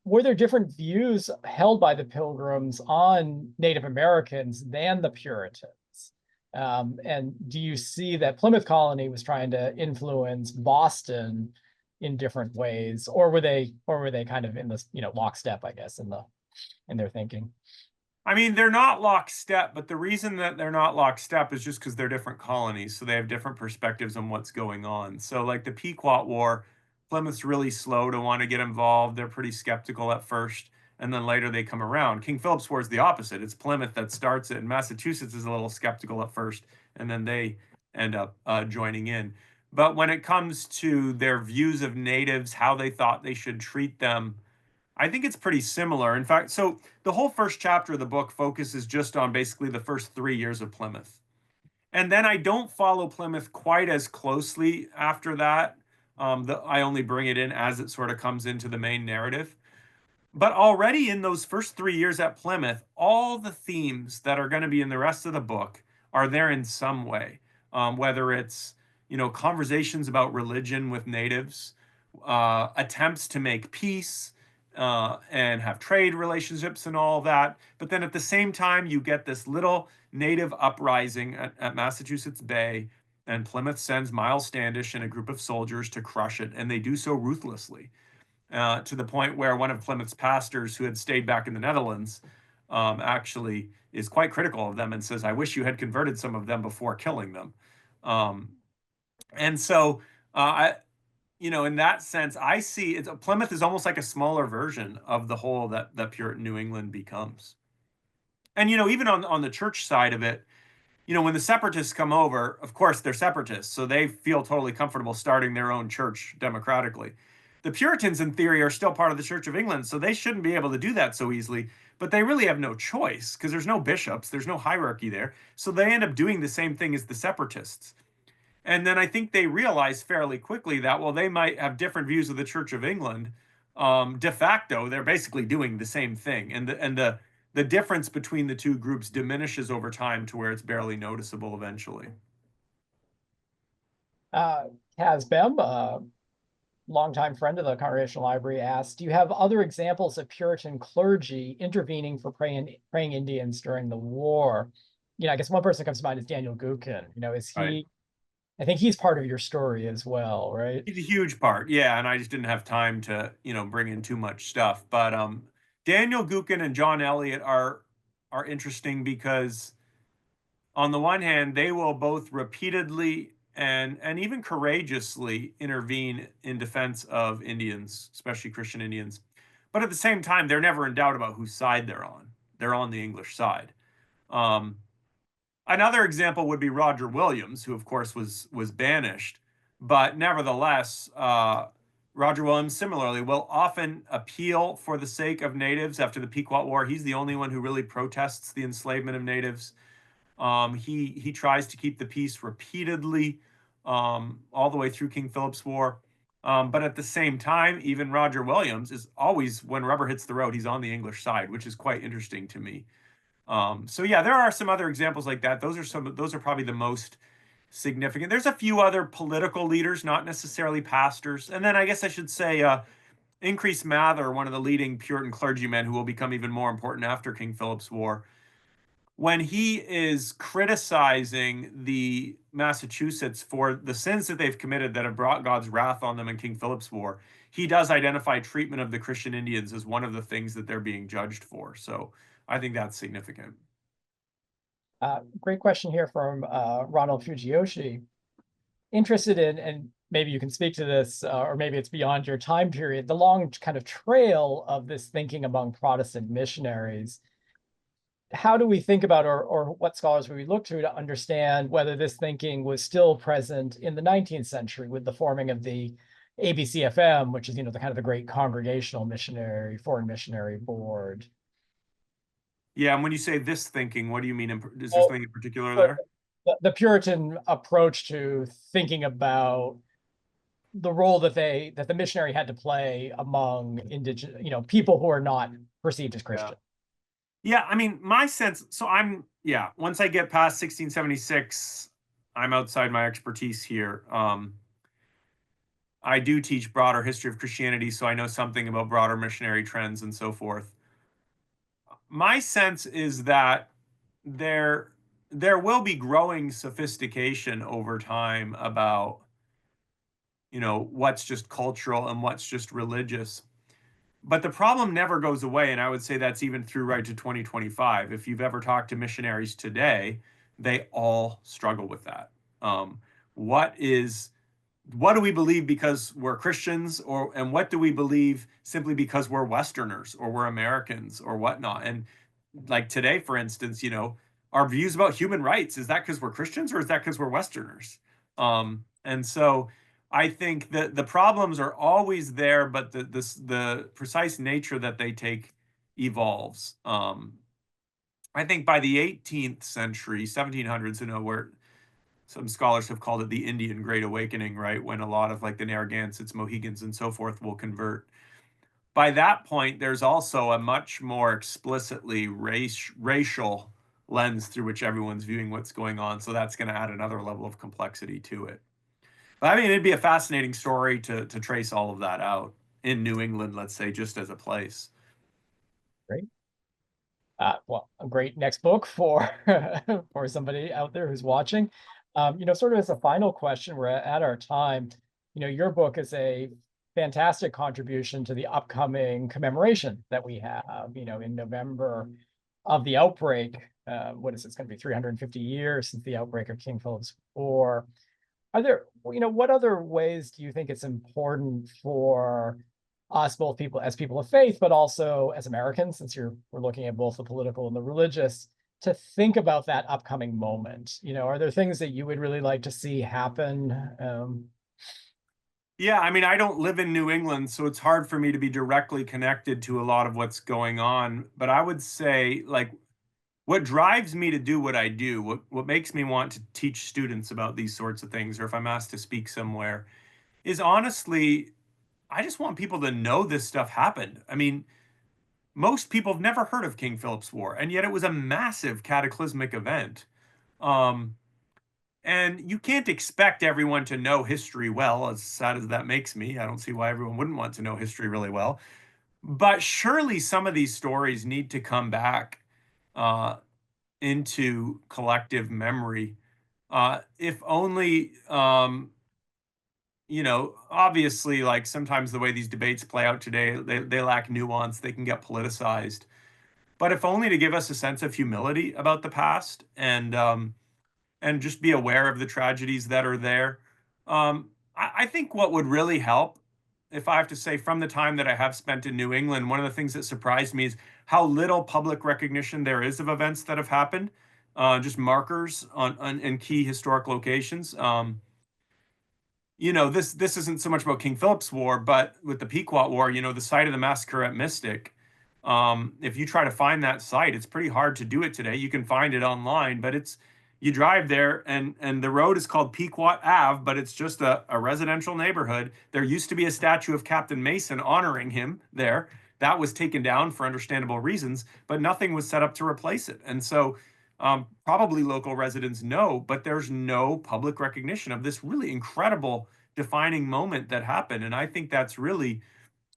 Were there different views held by the Pilgrims on Native Americans than the Puritans? And do you see that Plymouth Colony was trying to influence Boston in different ways, or were they kind of in this, lockstep, I guess, in their thinking? I mean, they're not lockstep, but the reason that they're not lockstep is just because they're different colonies, so they have different perspectives on what's going on. So, like the Pequot War, Plymouth's really slow to want to get involved. They're pretty skeptical at first, and then later they come around. King Philip's War is the opposite. It's Plymouth that starts it, and Massachusetts is a little skeptical at first, and then they end up joining in. But when it comes to their views of natives, how they thought they should treat them, I think it's pretty similar. In fact, so the whole first chapter of the book focuses just on basically the first 3 years of Plymouth. And then I don't follow Plymouth quite as closely after that. I only bring it in as it sort of comes into the main narrative. But already in those first 3 years at Plymouth, all the themes that are going to be in the rest of the book are there in some way. Whether it's, conversations about religion with natives, attempts to make peace, and have trade relationships and all of that. But then at the same time, you get this little native uprising at Massachusetts Bay, and Plymouth sends Miles Standish and a group of soldiers to crush it, and they do so ruthlessly, to the point where one of Plymouth's pastors, who had stayed back in the Netherlands, actually is quite critical of them and says, "I wish you had converted some of them before killing them." Um, and so, in that sense, I see Plymouth is almost like a smaller version of the whole that Puritan New England becomes. And even on the church side of it, when the separatists come over, of course they're separatists, so they feel totally comfortable starting their own church democratically. The Puritans, in theory, are still part of the Church of England, so they shouldn't be able to do that so easily. But they really have no choice because there's no bishops, there's no hierarchy there. So they end up doing the same thing as the separatists. And then I think they realize fairly quickly that while they might have different views of the Church of England, de facto they're basically doing the same thing, and the difference between the two groups diminishes over time to where it's barely noticeable eventually. Kaz Bem, a longtime friend of the Congregational Library, asked, do you have other examples of Puritan clergy intervening for praying Indians during the war? I guess one person that comes to mind is Daniel Gookin. Is he? Right. I think he's part of your story as well, right? He's a huge part, yeah, and I just didn't have time to, bring in too much stuff. But Daniel Gookin and John Eliot are interesting because on the one hand, they will both repeatedly and even courageously intervene in defense of Indians, especially Christian Indians. But at the same time, they're never in doubt about whose side they're on. They're on the English side. Um, Another example would be Roger Williams, who of course was banished, but nevertheless, Roger Williams similarly will often appeal for the sake of natives after the Pequot War. He's the only one who really protests the enslavement of natives. He tries to keep the peace repeatedly, all the way through King Philip's War. But at the same time, even Roger Williams is always, when rubber hits the road, he's on the English side, which is quite interesting to me. So yeah, there are some other examples like that. Those are probably the most significant. There's a few other political leaders, not necessarily pastors. And then I guess I should say, Increase Mather, one of the leading Puritan clergymen who will become even more important after King Philip's War, when he is criticizing the Massachusetts for the sins that they've committed that have brought God's wrath on them in King Philip's War, he does identify treatment of the Christian Indians as one of the things that they're being judged for. So I think that's significant. Great question here from Ronald Fujiyoshi. Interested in, and maybe you can speak to this, or maybe it's beyond your time period, the long kind of trail of this thinking among Protestant missionaries. How do we think about, or what scholars would we look to understand whether this thinking was still present in the 19th century with the forming of the ABCFM, which is, the kind of the great Congregational Missionary, Foreign Missionary Board? Yeah, and when you say this thinking, what do you mean? Is there something in particular there? The Puritan approach to thinking about the role that the missionary had to play among indigenous, people who are not perceived as Christian. Yeah, I mean, my sense, so once I get past 1676, I'm outside my expertise here. I do teach broader history of Christianity, so I know something about broader missionary trends and so forth. My sense is that there will be growing sophistication over time about, what's just cultural and what's just religious. But the problem never goes away, and I would say that's even through right to 2025. If you've ever talked to missionaries today, they all struggle with that. What do we believe because we're Christians, and what do we believe simply because we're Westerners or we're Americans or whatnot? And like today, for instance, our views about human rights, is that because we're Christians or is that because we're Westerners? And so I think that the problems are always there, but the precise nature that they take evolves. I think by the 18th century, 1700s, where some scholars have called it the Indian Great Awakening, right? When a lot of like the Narragansetts, Mohegans, and so forth will convert. By that point, there's also a much more explicitly racial lens through which everyone's viewing what's going on. So that's going to add another level of complexity to it. But I mean, it'd be a fascinating story to trace all of that out. in New England, let's say, just as a place. Great. Well, a great next book for for somebody out there who's watching. Sort of as a final question, we're at our time. Your book is a fantastic contribution to the upcoming commemoration that we have, in November of the outbreak. What is it? It's going to be 350 years since the outbreak of King Philip's War. Are there, what other ways do you think it's important for us, both people as people of faith, but also as Americans, since we're looking at both the political and the religious, to think about that upcoming moment? Are there things that you would really like to see happen? Yeah, I mean, I don't live in New England, so it's hard for me to be directly connected to a lot of what's going on. But I would say, like, what drives me to do what I do, what makes me want to teach students about these sorts of things, or if I'm asked to speak somewhere, is honestly, I just want people to know this stuff happened. I mean, most people have never heard of King Philip's War, and yet it was a massive cataclysmic event. Um, and you can't expect everyone to know history well, as sad as that makes me. I don't see why everyone wouldn't want to know history really well. But surely some of these stories need to come back uh, into collective memory. If only, obviously, like sometimes the way these debates play out today, they lack nuance, they can get politicized. But if only to give us a sense of humility about the past and just be aware of the tragedies that are there. I think what would really help, if I have to say, from the time that I have spent in New England, one of the things that surprised me is how little public recognition there is of events that have happened, just markers on in key historic locations. This isn't so much about King Philip's War, but with the Pequot War, the site of the massacre at Mystic. If you try to find that site, it's pretty hard to do it today. You can find it online, but you drive there and the road is called Pequot Ave, but it's just a residential neighborhood. There used to be a statue of Captain Mason honoring him there. That was taken down for understandable reasons, but nothing was set up to replace it. And so probably local residents know, but there's no public recognition of this really incredible defining moment that happened. And I think that's really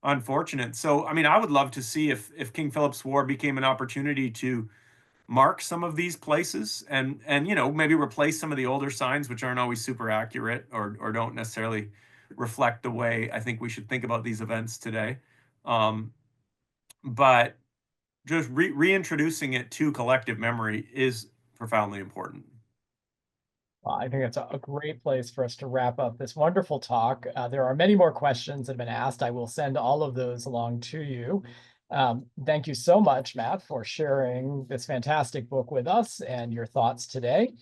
unfortunate. So, I mean, I would love to see if King Philip's War became an opportunity to mark some of these places and maybe replace some of the older signs which aren't always super accurate or don't necessarily reflect the way I think we should think about these events today. But just reintroducing it to collective memory is profoundly important. Well, I think that's a great place for us to wrap up this wonderful talk. There are many more questions that have been asked. I will send all of those along to you. Thank you so much, Matt, for sharing this fantastic book with us and your thoughts today.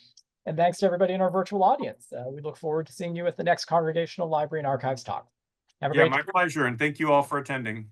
And thanks to everybody in our virtual audience. We look forward to seeing you at the next Congregational Library and Archives talk. Have a Yeah, great my pleasure, and thank you all for attending.